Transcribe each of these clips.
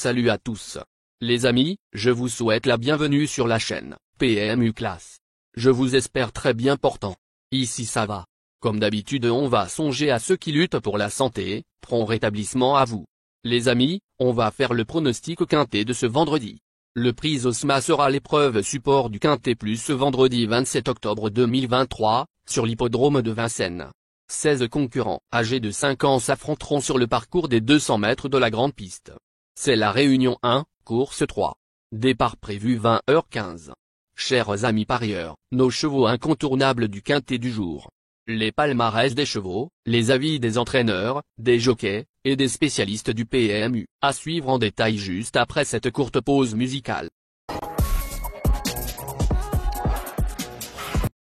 Salut à tous. Les amis, je vous souhaite la bienvenue sur la chaîne PMU Classe. Je vous espère très bien portant. Ici ça va. Comme d'habitude on va songer à ceux qui luttent pour la santé, prompt rétablissement à vous. Les amis, on va faire le pronostic quintet de ce vendredi. Le prix Osma sera l'épreuve support du quintet plus ce vendredi 27 octobre 2023, sur l'hippodrome de Vincennes. 16 concurrents âgés de 5 ans s'affronteront sur le parcours des 200 mètres de la grande piste. C'est la Réunion 1, course 3. Départ prévu 20h15. Chers amis parieurs, nos chevaux incontournables du quintet du jour. Les palmarès des chevaux, les avis des entraîneurs, des jockeys, et des spécialistes du PMU, à suivre en détail juste après cette courte pause musicale.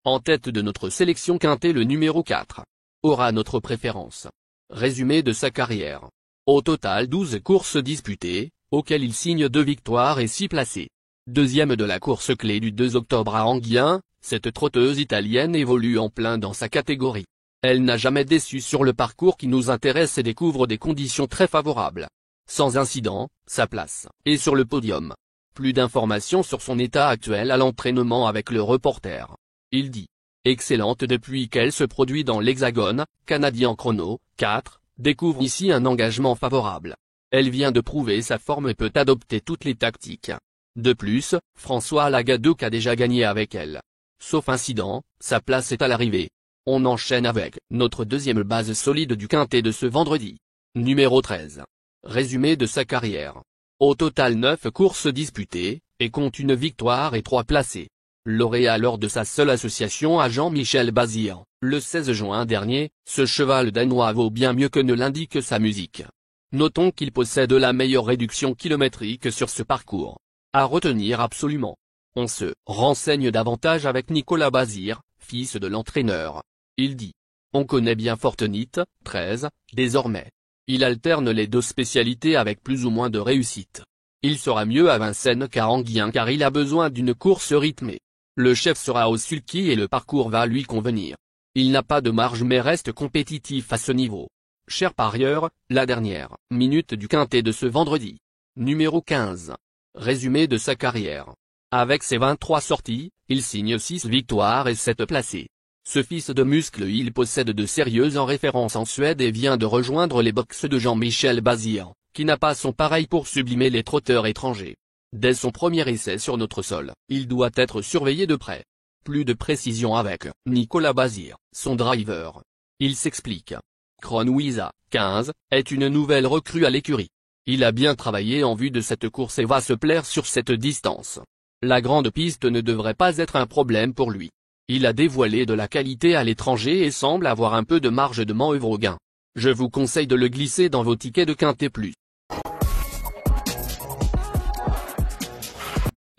En tête de notre sélection quintet le numéro 4. Aura notre préférence. Résumé de sa carrière. Au total 12 courses disputées, auxquelles il signe 2 victoires et 6 placés. Deuxième de la course clé du 2 octobre à Anguien, cette trotteuse italienne évolue en plein dans sa catégorie. Elle n'a jamais déçu sur le parcours qui nous intéresse et découvre des conditions très favorables. Sans incident, sa place est sur le podium. Plus d'informations sur son état actuel à l'entraînement avec le reporter. Il dit. Excellente depuis qu'elle se produit dans l'Hexagone, Canadien chrono, 4, découvre ici un engagement favorable. Elle vient de prouver sa forme et peut adopter toutes les tactiques. De plus, François Lagadouc a déjà gagné avec elle. Sauf incident, sa place est à l'arrivée. On enchaîne avec notre deuxième base solide du quintet de ce vendredi. Numéro 13. Résumé de sa carrière. Au total 9 courses disputées, et compte une victoire et 3 placés. Lauréat lors de sa seule association à Jean-Michel Bazir, le 16 juin dernier, ce cheval danois vaut bien mieux que ne l'indique sa musique. Notons qu'il possède la meilleure réduction kilométrique sur ce parcours. À retenir absolument. On se renseigne davantage avec Nicolas Bazir, fils de l'entraîneur. Il dit. On connaît bien Fortenite, 13, désormais. Il alterne les deux spécialités avec plus ou moins de réussite. Il sera mieux à Vincennes qu'à Anguien car il a besoin d'une course rythmée. Le chef sera au sulky et le parcours va lui convenir. Il n'a pas de marge mais reste compétitif à ce niveau. Chers parieurs, la dernière minute du quintet de ce vendredi. Numéro 15. Résumé de sa carrière. Avec ses 23 sorties, il signe 6 victoires et 7 placés. Ce fils de muscle il possède de sérieuses en référence en Suède et vient de rejoindre les boxes de Jean-Michel Bazir, qui n'a pas son pareil pour sublimer les trotteurs étrangers. Dès son premier essai sur notre sol, il doit être surveillé de près. Plus de précision avec Nicolas Bazir, son driver. Il s'explique. Cronwiza, 15, est une nouvelle recrue à l'écurie. Il a bien travaillé en vue de cette course et va se plaire sur cette distance. La grande piste ne devrait pas être un problème pour lui. Il a dévoilé de la qualité à l'étranger et semble avoir un peu de marge de manœuvre au gain. Je vous conseille de le glisser dans vos tickets de quintet plus.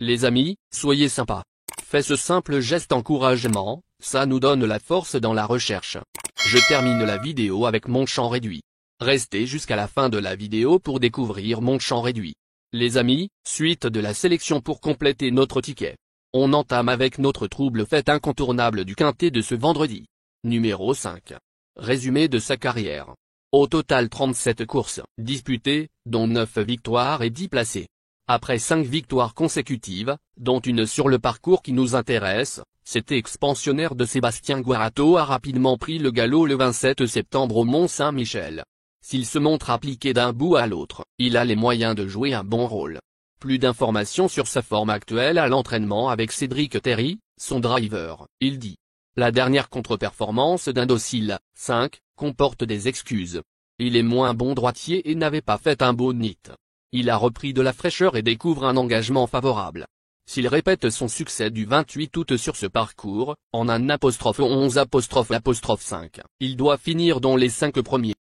Les amis, soyez sympas. Faites ce simple geste encouragement, ça nous donne la force dans la recherche. Je termine la vidéo avec mon champ réduit. Restez jusqu'à la fin de la vidéo pour découvrir mon champ réduit. Les amis, suite de la sélection pour compléter notre ticket. On entame avec notre trouble fête incontournable du quintet de ce vendredi. Numéro 5. Résumé de sa carrière. Au total 37 courses disputées, dont 9 victoires et 10 placés. Après 5 victoires consécutives, dont une sur le parcours qui nous intéresse, cet expansionnaire de Sébastien Guarato a rapidement pris le galop le 27 septembre au Mont-Saint-Michel. S'il se montre appliqué d'un bout à l'autre, il a les moyens de jouer un bon rôle. Plus d'informations sur sa forme actuelle à l'entraînement avec Cédric Terry, son driver, il dit. La dernière contre-performance d'Indocile, 5, comporte des excuses. Il est moins bon droitier et n'avait pas fait un beau nid. Il a repris de la fraîcheur et découvre un engagement favorable. S'il répète son succès du 28 août sur ce parcours, en un '11'5, il doit finir dans les 5 premiers.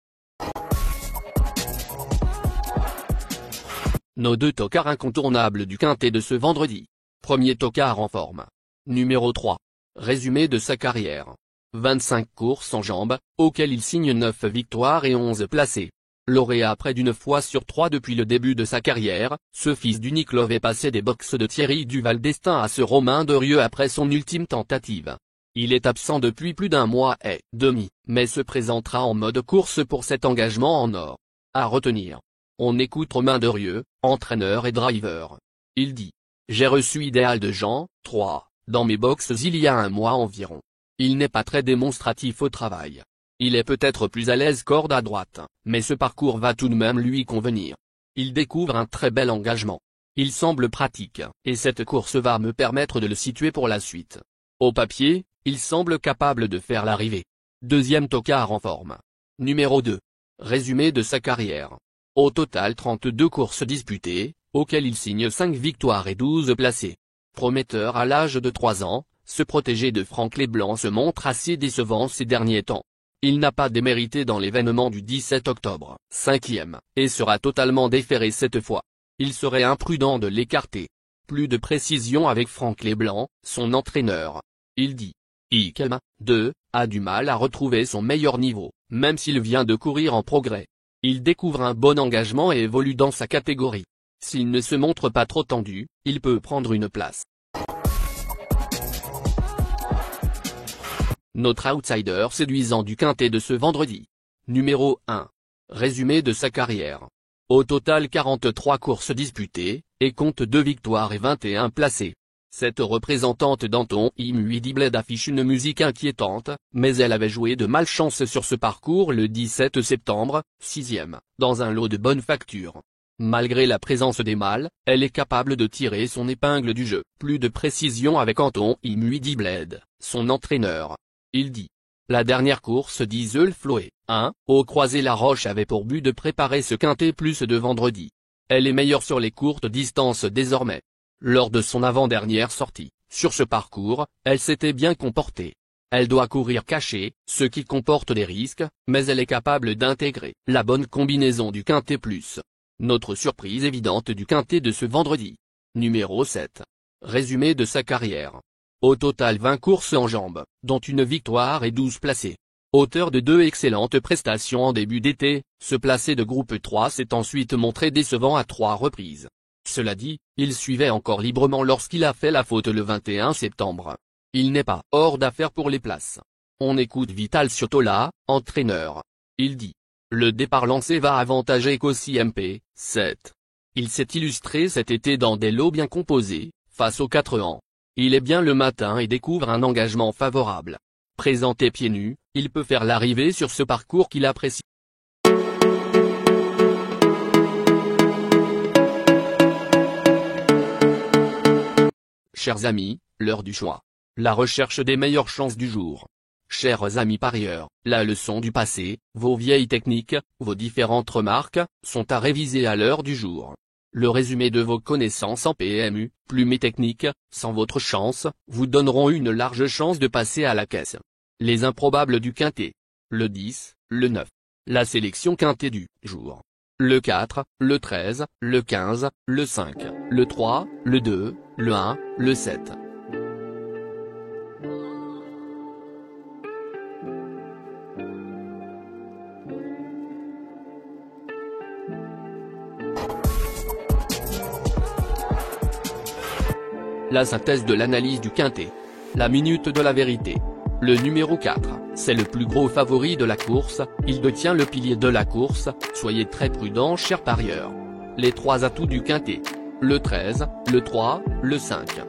Nos 2 tocards incontournables du quintet de ce vendredi. Premier tocard en forme. Numéro 3. Résumé de sa carrière. 25 courses en jambes, auxquelles il signe 9 victoires et 11 placés. Lauréat près d'une fois sur 3 depuis le début de sa carrière, ce fils d'unique Love est passé des boxes de Thierry Duval d'Estaing à ce Romain de Rieux après son ultime tentative. Il est absent depuis plus d'un mois et demi, mais se présentera en mode course pour cet engagement en or. À retenir. On écoute Romain Derieux, entraîneur et driver. Il dit: j'ai reçu Idéal de Jean, 3, dans mes box il y a un mois environ. Il n'est pas très démonstratif au travail. Il est peut-être plus à l'aise corde à droite, mais ce parcours va tout de même lui convenir. Il découvre un très bel engagement. Il semble pratique, et cette course va me permettre de le situer pour la suite. Au papier, il semble capable de faire l'arrivée. Deuxième tocard en forme. Numéro 2. Résumé de sa carrière. Au total 32 courses disputées, auxquelles il signe 5 victoires et 12 placés. Prometteur à l'âge de 3 ans, ce protégé de Franck Leblanc se montre assez décevant ces derniers temps. Il n'a pas démérité dans l'événement du 17 octobre, 5e, et sera totalement déféré cette fois. Il serait imprudent de l'écarter. Plus de précision avec Franck Leblanc, son entraîneur. Il dit: Ikelma, 2, a du mal à retrouver son meilleur niveau, même s'il vient de courir en progrès. Il découvre un bon engagement et évolue dans sa catégorie. S'il ne se montre pas trop tendu, il peut prendre une place. Notre outsider séduisant du quintet de ce vendredi. Numéro 1. Résumé de sa carrière. Au total 43 courses disputées, et compte 2 victoires et 21 placés. Cette représentante d'Anton Im-Huidibled affiche une musique inquiétante, mais elle avait joué de malchance sur ce parcours le 17 septembre, 6e, dans un lot de bonne facture. Malgré la présence des mâles, elle est capable de tirer son épingle du jeu. Plus de précision avec Anton Im-Huidibled, son entraîneur. Il dit: la dernière course d'Iselfloé, 1, au Croisé-la-Roche avait pour but de préparer ce quintet plus de vendredi. Elle est meilleure sur les courtes distances désormais. Lors de son avant-dernière sortie, sur ce parcours, elle s'était bien comportée. Elle doit courir cachée, ce qui comporte des risques, mais elle est capable d'intégrer la bonne combinaison du quintet plus. Notre surprise évidente du quintet de ce vendredi. Numéro 7. Résumé de sa carrière. Au total 20 courses en jambes, dont une victoire et 12 placés. Auteur de 2 excellentes prestations en début d'été, ce placé de groupe 3 s'est ensuite montré décevant à 3 reprises. Cela dit, il suivait encore librement lorsqu'il a fait la faute le 21 septembre. Il n'est pas hors d'affaire pour les places. On écoute Vital Ciotola, entraîneur. Il dit: le départ lancé va avantager Kossi MP, 7. Il s'est illustré cet été dans des lots bien composés, face aux 4 ans. Il est bien le matin et découvre un engagement favorable. Présenté pieds nus, il peut faire l'arrivée sur ce parcours qu'il apprécie. Chers amis, l'heure du choix. La recherche des meilleures chances du jour. Chers amis parieurs, la leçon du passé, vos vieilles techniques, vos différentes remarques, sont à réviser à l'heure du jour. Le résumé de vos connaissances en PMU, plumes et techniques, sans votre chance, vous donneront une large chance de passer à la caisse. Les improbables du quintet. Le 10, le 9. La sélection quintet du jour. Le 4, le 13, le 15, le 5, le 3, le 2, le 1, le 7. La synthèse de l'analyse du quintet. La minute de la vérité. Le numéro 4, c'est le plus gros favori de la course, il détient le pilier de la course, soyez très prudents chers parieurs. Les 3 atouts du quintet. Le 13, le 3, le 5.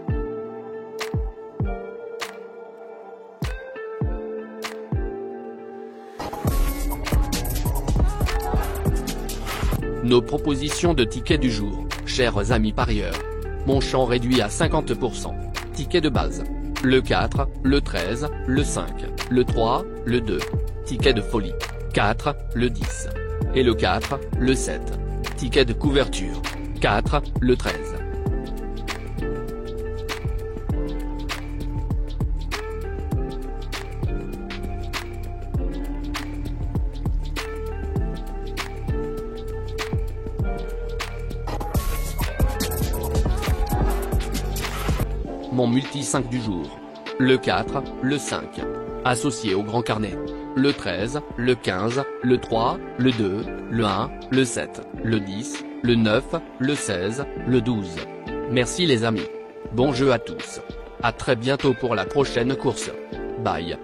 Nos propositions de tickets du jour, chers amis parieurs. Mon champ réduit à 50%. Ticket de base. Le 4, le 13, le 5, le 3, le 2. Ticket de folie. 4, le 10. Et le 4, le 7. Ticket de couverture. 4, le 13. Mon multi 5 du jour. Le 4, le 5. Associé au grand carnet. Le 13, le 15, le 3, le 2, le 1, le 7, le 10, le 9, le 16, le 12. Merci les amis. Bon jeu à tous. À très bientôt pour la prochaine course. Bye.